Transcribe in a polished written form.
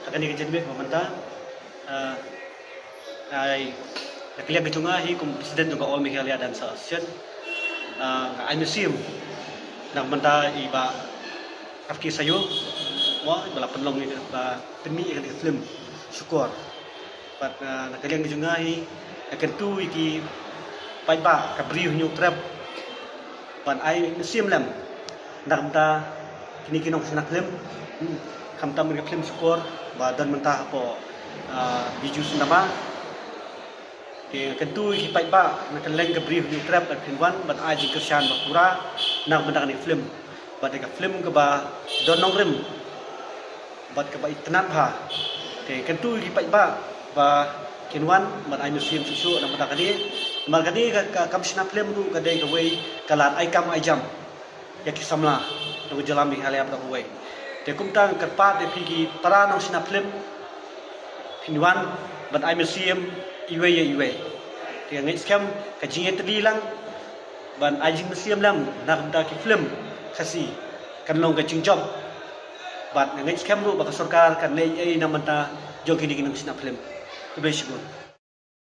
akan dikejadian pemerintah ay nakiliya gitunga hi kum presiden juga all Meghalaya dan sa ASEAN ay museum nang menta iba afki sayo wa bala penlong ni ba pemi kan film syukur pat nakiliya gitunga hi akan tu iki pai ba kabri nyu trap pan ay museum lam nang menta kini kinong sinak film kamta mereka film syukur ba dan menta po biju nama kentu hipai ba nak leng ke brief ni trap at pinwan bat aji kersian bakura nak bendak ni film bat ka film ke ba donong rim bat ke ba itnat ha kentu hipai ba kinwan bat ai museum susu nak bendak ni margani ka kamsina film tu ka dei ka wei kalat ai kam ai jam ya ki samla tu jalan Meghalaya dak wei te kumtang kerpa de pigi para nang sina film pinwan bat ai museum iwe dia ngai scam kajing tadi lang ban ajing museum lam nak da ki film khasi kan long kajing job bat ngai scam ru ba sarkar kan nei ai namanta jogi digin sina film ibe syukur